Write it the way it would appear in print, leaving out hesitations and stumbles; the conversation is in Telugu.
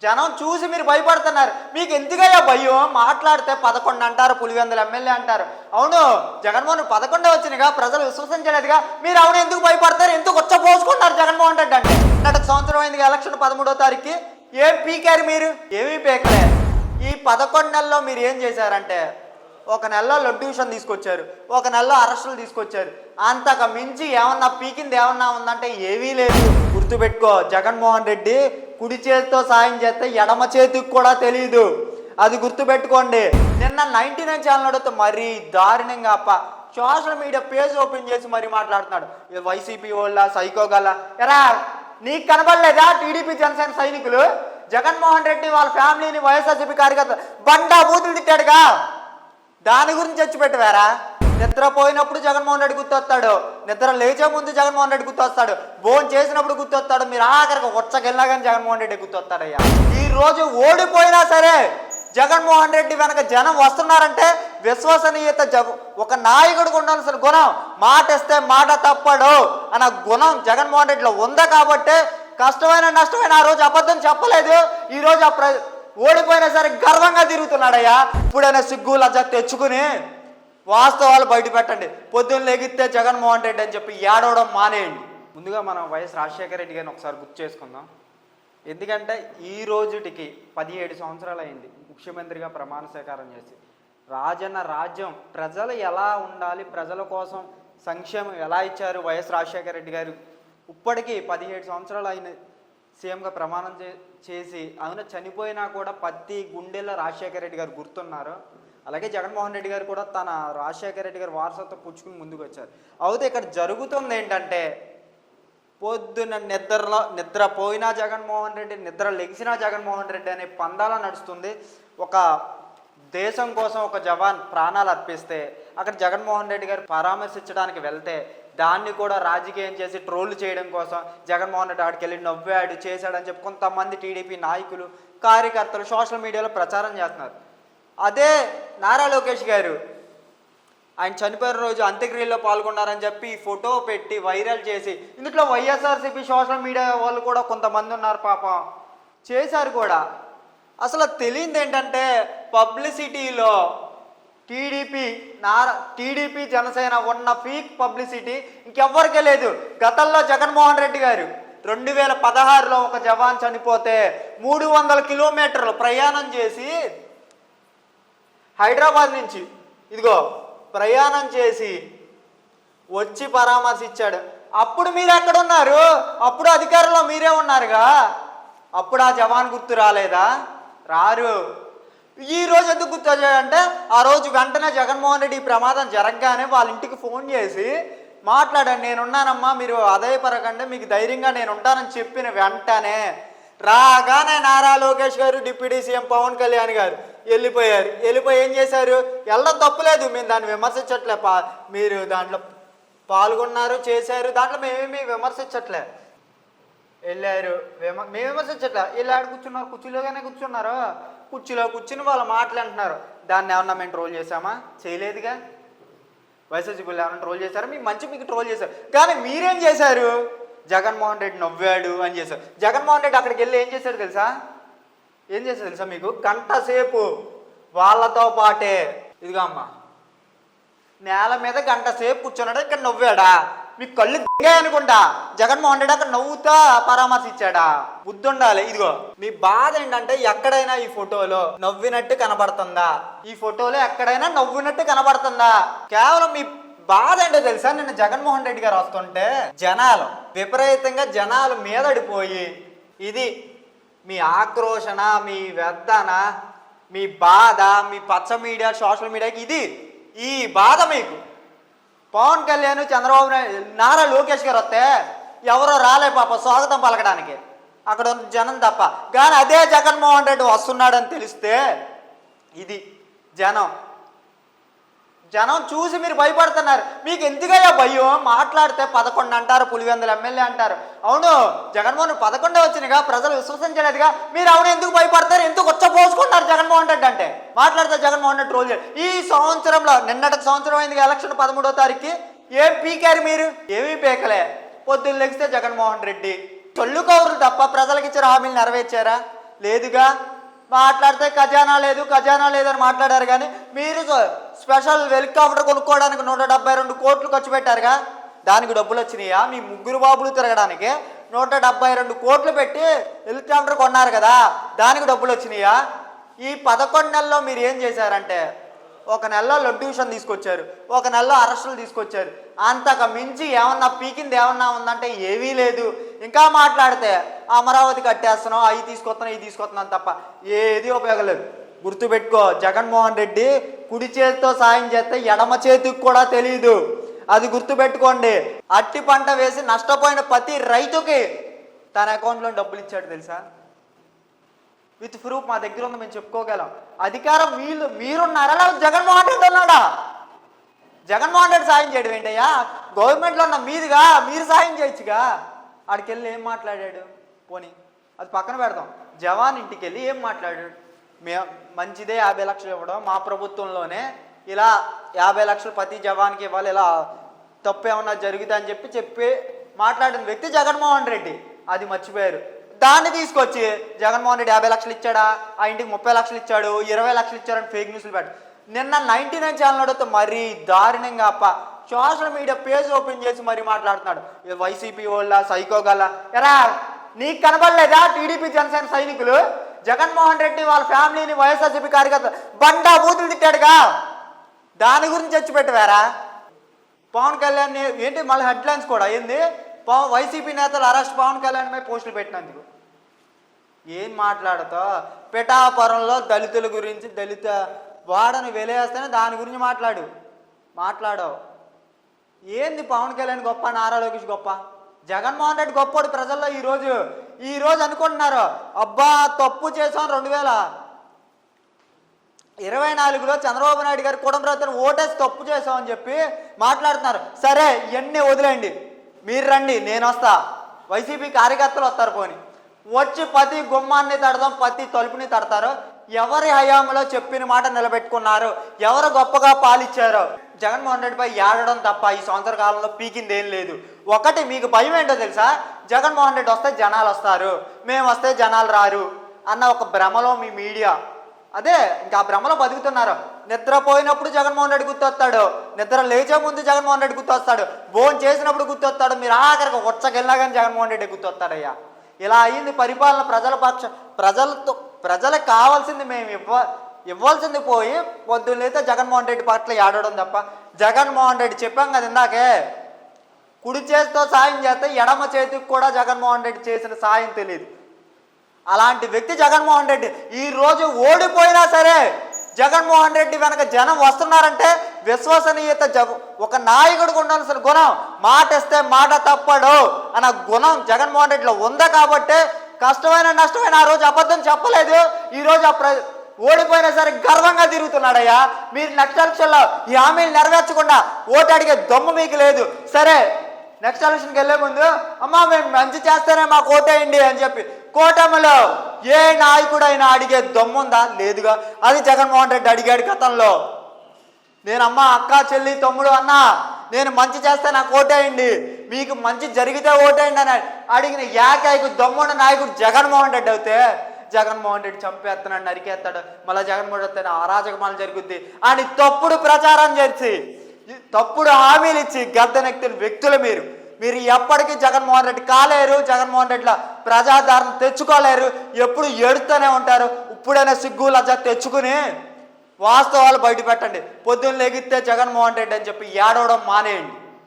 జనం చూసి మీరు భయపడుతున్నారు. మీకు ఎందుకయ్యా భయం? మాట్లాడితే 11 అంటారు, పులివెందుల ఎమ్మెల్యే అంటారు. అవును, జగన్మోహన్ 11 వచ్చినగా ప్రజలు విశ్వసించలేదుగా. మీరు అవును ఎందుకు భయపడతారు? ఎందుకు వచ్చపోసుకుంటారు జగన్మోహన్ రెడ్డి అంటే? నాటికి సంవత్సరం అయింది ఎలక్షన్ 13వ తారీఖుకి. ఏం పీకారు మీరు? ఏమీ పీకలే. ఈ 11 నెలల్లో మీరు ఏం చేశారంటే, ఒక నెలలో లడ్డు విషయం తీసుకొచ్చారు, ఒక నెలలో అరెస్టులు తీసుకొచ్చారు. అంతకు మించి ఏమన్నా పీకింది ఏమన్నా ఉందంటే ఏమీ లేదు. గుర్తుపెట్టుకో, జగన్మోహన్ రెడ్డి కుడి చేతితో సాయం చేస్తే ఎడమ చేతికి కూడా తెలియదు. అది గుర్తుపెట్టుకోండి. నిన్న 99 ఛానల్ అడిగితే మరీ దారుణంగా సోషల్ మీడియా పేజ్ ఓపెన్ చేసి మరీ మాట్లాడుతున్నాడు. వైసీపీ వాళ్ళ సైకోగల ఎరా, నీకు కనబడలేదా టీడీపీ జనసేన సైనికులు? జగన్మోహన్ రెడ్డి వాళ్ళ ఫ్యామిలీని వైఎస్ఆర్సీపీ కార్యకర్త బండా బూతులు తిట్టాడుగా, దాని గురించి చచ్చి పెట్టారా? నిద్రపోయినప్పుడు జగన్మోహన్ రెడ్డి గుర్తొస్తాడు, నిద్ర లేచే ముందు జగన్మోహన్ రెడ్డి గుర్తొస్తాడు, భోజనం చేసినప్పుడు గుర్తొస్తాడు. మీరు ఆఖరికి వచ్చకెళ్ళినా కానీ జగన్మోహన్ రెడ్డి గుర్తొస్తాడయ్యా. ఈ రోజు ఓడిపోయినా సరే జగన్మోహన్ రెడ్డి వెనక జనం వస్తున్నారంటే విశ్వసనీయత, ఒక నాయకుడికి ఉండాల్సిన గుణం, మాట ఇస్తే మాట తప్పడు అన్న గుణం జగన్మోహన్ రెడ్డిలో ఉంది. కాబట్టి కష్టమైన నష్టమైన ఆ రోజు అబద్ధం చెప్పలేదు. ఈ రోజు ఓడిపోయినా సరే గర్వంగా తిరుగుతున్నాడయ్యా. ఇప్పుడైనా సిగ్గు లజ్జ తెచ్చుకుని వాస్తవాలు బయట పెట్టండి. పొద్దున్న లెగిస్తే జగన్మోహన్ రెడ్డి అని చెప్పి ఏడవడం మానేయండి. ముందుగా మనం వైఎస్ రాజశేఖర రెడ్డి గారిని ఒకసారి గుర్తు చేసుకుందాం. ఎందుకంటే ఈ రోజుటికి 17 సంవత్సరాలు అయింది ముఖ్యమంత్రిగా ప్రమాణ స్వీకారం చేసి. రాజన్న రాజ్యం ప్రజలు ఎలా ఉండాలి, ప్రజల కోసం సంక్షేమం ఎలా ఇచ్చారు వైఎస్ రాజశేఖర రెడ్డి గారు. ఇప్పటికీ 17 సంవత్సరాలు అయిన సీఎంగా ప్రమాణం చేసి ఆయన చనిపోయినా కూడా ప్రతి గుండెల్లో రాజశేఖర రెడ్డి గారు గుర్తున్నారు. అలాగే జగన్మోహన్ రెడ్డి గారు కూడా తన రాజశేఖర రెడ్డి గారు వారసత్వం పుచ్చుకుని ముందుకు వచ్చారు. అయితే ఇక్కడ జరుగుతుంది ఏంటంటే, పొద్దున్న నిద్రపోయినా జగన్మోహన్ రెడ్డి, నిద్ర లెగిసినా జగన్మోహన్ రెడ్డి అనే పందాల నడుస్తుంది. ఒక దేశం కోసం ఒక జవాన్ ప్రాణాలు అర్పిస్తే అక్కడ జగన్మోహన్ రెడ్డి గారు పరామర్శించడానికి వెళ్తే దాన్ని కూడా రాజకీయం చేసి ట్రోల్ చేయడం కోసం జగన్మోహన్ రెడ్డి ఆడికి వెళ్ళి నవ్వాడు చేశాడని చెప్పి కొంతమంది టీడీపీ నాయకులు కార్యకర్తలు సోషల్ మీడియాలో ప్రచారం చేస్తున్నారు. అదే నారా లోకేష్ గారు ఆయన చనిపోయిన రోజు అంత్యక్రియల్లో పాల్గొన్నారని చెప్పి ఫోటో పెట్టి వైరల్ చేసి, ఇందులో వైఎస్ఆర్సీపీ సోషల్ మీడియా వాళ్ళు కూడా కొంతమంది ఉన్నారు పాపం, చేశారు కూడా. అసలు తెలియదు ఏంటంటే, పబ్లిసిటీలో టీడీపీ జనసేన ఉన్న ఫీక్ పబ్లిసిటీ ఇంకెవ్వరికే లేదు. గతంలో జగన్మోహన్ రెడ్డి గారు 2016లో ఒక జవాన్ చనిపోతే 300 కిలోమీటర్లు ప్రయాణం చేసి హైదరాబాద్ నుంచి ప్రయాణం చేసి వచ్చి పరామర్శించాడు. అప్పుడు మీరు ఎక్కడున్నారు? అప్పుడు అధికారంలో మీరే ఉన్నారుగా. అప్పుడు ఆ జవాన్ గుర్తు రాలేదా? రారు. ఈ రోజు ఎందుకు గుర్తు వచ్చాడంటే, ఆ రోజు వెంటనే జగన్మోహన్ రెడ్డి ప్రమాదం జరగగానే వాళ్ళ ఇంటికి ఫోన్ చేసి మాట్లాడాను, నేనున్నానమ్మా, మీరు అధైపరకండి, మీకు ధైర్యంగా నేను ఉంటానని చెప్పిన వెంటనే రాగానే నారా లోకేష్ గారు, డిప్యూటీ సీఎం పవన్ కళ్యాణ్ గారు వెళ్ళిపోయారు. వెళ్ళిపోయి ఏం చేశారు? వెళ్ళడం తప్పులేదు, మేము దాన్ని విమర్శించట్లే, మీరు దాంట్లో పాల్గొన్నారు చేశారు, దాంట్లో మేమేమి విమర్శించట్లే. వెళ్ళారు, మేము విమర్శించట్లే. వీళ్ళు ఆడ కూర్చున్నారు, కుర్చీలోగానే కూర్చున్నారు, కుర్చీలో కూర్చుని వాళ్ళు మాట్లాడుతున్నారు. దాన్ని ఏమన్నా మేము ట్రోల్ చేశామా? చేయలేదుగా. వైఎస్ఆర్సీపీలు ఏమన్నా ట్రోల్ చేశారు? మీకు మంచి మీకు ట్రోల్ చేశారు. కానీ మీరేం చేశారు? జగన్మోహన్ రెడ్డి నవ్వాడు అని చేశారు. జగన్మోహన్ రెడ్డి అక్కడికి వెళ్ళి ఏం చేశాడు తెలుసా? మీకు గంట సేపు వాళ్ళతో పాటే ఇదిగా అమ్మా నేల మీద గంట సేపు కూర్చున్నాడు, ఇక్కడ నవ్వాడా? మీకు కళ్ళు అనుకుంటా. జగన్మోహన్ రెడ్డి అక్కడ నవ్వుతా పరామర్శించాడా? బుద్ధి ఉండాలి. ఇదిగో మీ బాధ ఏంటంటే, ఎక్కడైనా ఈ ఫోటోలో నవ్వినట్టు కనబడుతుందా? ఈ ఫోటోలో ఎక్కడైనా నవ్వినట్టు కనబడుతుందా? కేవలం మీ బాధ ఏంటో తెలుసా? నిన్న జగన్మోహన్ రెడ్డి గారు వస్తుంటే జనాలు విపరీతంగా జనాలు మీదడిపోయి, ఇది మీ ఆక్రోషణ, మీ వ్యర్థన, మీ బాధ, మీ పచ్చ మీడియా సోషల్ మీడియాకి ఇది ఈ బాధ మీకు. పవన్ కళ్యాణ్, చంద్రబాబు నాయుడు, నారా లోకేష్ గారు వస్తే ఎవరో రాలే పాప స్వాగతం పలకడానికి, అక్కడ ఉన్న జనం తప్ప. కానీ అదే జగన్మోహన్ రెడ్డి వస్తున్నాడని తెలిస్తే ఇది జనం చూసి మీరు భయపడుతున్నారు. మీకు ఎందుకయ్యా భయం? మాట్లాడితే 11 అంటారు, పులివెందుల ఎమ్మెల్యే అంటారు. అవును, జగన్మోహన్ 11 వచ్చినగా ప్రజలు విశ్వసించలేదుగా. మీరు అవును ఎందుకు భయపడతారు? ఎందుకు వచ్చపోసుకుంటారు జగన్మోహన్ రెడ్డి అంటే? మాట్లాడితే జగన్మోహన్ రెడ్డి ట్రోల్ చేయాలి. ఈ సంవత్సరంలో నిన్నటికి సంవత్సరం అయింది ఎలక్షన్ 13వ తారీఖుకి. ఏం పీకారు మీరు? ఏమీ పీకలే. పొద్దున్న లెగిస్తే జగన్మోహన్ రెడ్డి చొల్లు కౌరులు తప్ప ప్రజలకు ఇచ్చిన హామీలు నెరవేర్చారా? లేదుగా. మాట్లాడితే ఖజానా లేదు అని మాట్లాడారు. కానీ మీరు స్పెషల్ హెలికాప్టర్ కొనుక్కోవడానికి 172 కోట్లు ఖర్చు పెట్టారుగా, దానికి డబ్బులు వచ్చినాయా? మీ ముగ్గురు బాబులు తిరగడానికి 172 కోట్లు పెట్టి హెలికాప్టర్ కొన్నారు కదా, దానికి డబ్బులు వచ్చినాయా? ఈ 11 నెలల్లో మీరు ఏం చేశారంటే, ఒక నెలలో లొడ్యూషన్ తీసుకొచ్చారు, ఒక నెలలో అరెస్టులు తీసుకొచ్చారు. అంతకు మించి ఏమన్నా పీకింది ఏమన్నా ఉందంటే ఏమీ లేదు. ఇంకా మాట్లాడితే అమరావతి కట్టేస్తున్నాం, అవి తీసుకొస్తున్నాం, ఇవి తీసుకొస్తున్నాం తప్ప ఏది ఉపయోగం లేదు. గుర్తుపెట్టుకో, జగన్మోహన్ రెడ్డి కుడి చేతితో సాయం చేస్తే ఎడమ చేతికి కూడా తెలియదు. అది గుర్తుపెట్టుకోండి. అట్టి పంట వేసి నష్టపోయిన ప్రతి రైతుకి తన అకౌంట్లో డబ్బులు ఇచ్చాడు తెలుసా? విత్ ప్రూఫ్ మా దగ్గర ఉంది, మేము చెప్పుకోగలం. అధికారం మీరున్నారా లేదా జగన్మోహన్ రెడ్డి ఉన్నాడా? జగన్మోహన్ రెడ్డి సాయం చేయడం ఏంటయ్యా? గవర్నమెంట్లో ఉన్న మీదుగా మీరు సాయం చేయొచ్చుగా. ఆడికి వెళ్ళి ఏం మాట్లాడాడు? పోనీ అది పక్కన పెడదాం. జవాన్ ఇంటికి వెళ్ళి ఏం మాట్లాడాడు? మంచిదే 50 లక్షలు ఇవ్వడం, మా ప్రభుత్వంలోనే ఇలా 50 లక్షలు ప్రతి జవాన్కి ఇవ్వాలి, ఇలా తప్పు ఏమన్నా జరుగుతుంది అని చెప్పి మాట్లాడిన వ్యక్తి జగన్మోహన్ రెడ్డి. అది మర్చిపోయారు. దాన్ని తీసుకొచ్చి జగన్మోహన్ రెడ్డి 50 లక్షలు ఇచ్చాడా, ఆ ఇంటికి 30 లక్షలు ఇచ్చాడు, 20 లక్షలు ఇచ్చాడని ఫేక్ న్యూస్లు పెట్టాడు. నిన్న 99 ఛానల్ అడిగితే మరీ దారుణంగా సోషల్ మీడియా పేజ్ ఓపెన్ చేసి మరీ మాట్లాడుతున్నాడు. వైసీపీ వాళ్ళ సైకోగల ఎరా, నీకు కనబడలేదా? టీడీపీ జనసేన సైనికులు జగన్మోహన్ రెడ్డి వాళ్ళ ఫ్యామిలీని వైఎస్ఆర్సీపీ కార్యకర్త బండా బూతులు తిట్టాడుగా, దాని గురించి చచ్చిపెట్టవారా? పవన్ కళ్యాణ్ ఏంటి మళ్ళీ హెడ్లైన్స్ కూడా ఏంది? వైసీపీ నేతలు అరెస్ట్, పవన్ కళ్యాణ్ పై పోస్టులు పెట్టినందుకు. ఏం మాట్లాడతావు? పిఠాపురంలో దళితుల గురించి, దళిత వాడని వెలేస్తేనే దాని గురించి మాట్లాడావు. ఏంది పవన్ కళ్యాణ్ గొప్ప, నారా లోకేష్ గొప్ప, జగన్మోహన్ రెడ్డి గొప్పోడు ప్రజల్లో ఈరోజు అనుకుంటున్నారు. అబ్బా తప్పు చేసాం 2024లో చంద్రబాబు నాయుడు గారు కుటుంబరావుతో ఓటేసి తప్పు చేసామని చెప్పి మాట్లాడుతున్నారు. సరే ఇవన్నీ వదిలేండి, మీరు రండి, నేను వస్తా, వైసీపీ కార్యకర్తలు వస్తారు. పోని వచ్చి ప్రతి గుమ్మాన్ని తడదాం, ప్రతి తలుపుని తడతారు. ఎవరి హయాంలో చెప్పిన మాట నిలబెట్టుకున్నారు, ఎవరు గొప్పగా పాలిచ్చారో. జగన్మోహన్ రెడ్డిపై ఏడడం తప్ప ఈ సంవత్సర కాలంలో పీకింది ఏం లేదు. ఒకటి మీకు భయం ఏంటో తెలుసా? జగన్మోహన్ రెడ్డి వస్తే జనాలు వస్తారు, మేము వస్తే జనాలు రారు అన్న ఒక భ్రమలో మీ మీడియా, అదే ఇంకా ఆ భ్రమలో బతుకుతున్నారు. నిద్రపోయినప్పుడు జగన్మోహన్ రెడ్డి గుర్తొస్తాడు, నిద్ర లేచే ముందు జగన్మోహన్ రెడ్డి గుర్తొస్తాడు, భోజనం చేసినప్పుడు గుర్తొస్తాడు, మీరు ఆఖరికి వచ్చకెళ్ళినా కానీ జగన్మోహన్ రెడ్డి గుర్తొస్తాడయ్యా. ఇలా అయింది పరిపాలన. ప్రజలకు కావాల్సింది మేము ఇవ్వాల్సింది పోయి పొద్దున్నైతే జగన్మోహన్ రెడ్డి పట్ల ఏడవడం తప్ప. జగన్మోహన్ రెడ్డి చెప్పాం కదా ఇందాకే, కుడి చేతితో సాయం చేస్తే ఎడమ చేతికి కూడా జగన్మోహన్ రెడ్డి చేసిన సాయం తెలియదు. అలాంటి వ్యక్తి జగన్మోహన్ రెడ్డి. ఈరోజు ఓడిపోయినా సరే జగన్మోహన్ రెడ్డి వెనక జనం వస్తున్నారంటే విశ్వసనీయత, ఒక నాయకుడికి ఉండాల్సిన గుణం, మాట ఇస్తే మాట తప్పడు అన్న గుణం జగన్మోహన్ రెడ్డిలో ఉంది. కాబట్టి కష్టమైన నష్టమైన ఆ రోజు అబద్ధం చెప్పలేదు. ఈరోజు ఓడిపోయినా సరే గర్వంగా తిరుగుతున్నాడయ్యా. మీరు నెక్స్ట్ ఎలక్షన్లో ఈ హామీలు నెరవేర్చకుండా ఓటు అడిగే దమ్ము మీకు లేదు. సరే నెక్స్ట్ ఎలక్షన్కి వెళ్ళే ముందు అమ్మా మేము మంచి చేస్తేనే మాకు ఓటేయండి అని చెప్పి కూటమిలో ఏ నాయకుడైనా అడిగే దమ్ముందా? లేదుగా. అది జగన్మోహన్ రెడ్డి అడిగాడు గతంలో. నేను అమ్మ, అక్క, చెల్లి, తమ్ముడు అన్నా, నేను మంచి చేస్తే నాకు ఓటేయండి, మీకు మంచి జరిగితే ఓటేయండి అని అడిగిన ఏకైక దమ్మున్న నాయకుడు జగన్మోహన్ రెడ్డి అయితే, జగన్మోహన్ రెడ్డి చంపేస్తున్నాడు, నరికేస్తాడు, మళ్ళీ జగన్మోహన్ రెడ్డి అరాజకమాలు జరుగుద్ది అని తప్పుడు ప్రచారం చేసి, తప్పుడు హామీలు ఇచ్చి గద్దెనెక్కిన వ్యక్తులు మీరు ఎప్పటికీ జగన్మోహన్ రెడ్డి కాలేరు. జగన్మోహన్ రెడ్డిలో ప్రజాదరణ తెచ్చుకోలేరు. ఎప్పుడు ఏడుతూనే ఉంటారు. ఇప్పుడైనా సిగ్గు లజ్జ తెచ్చుకుని వాస్తవాలు బయట పెట్టండి. పొద్దున్న లెగిస్తే జగన్మోహన్ రెడ్డి అని చెప్పి ఏడవడం మానేయండి.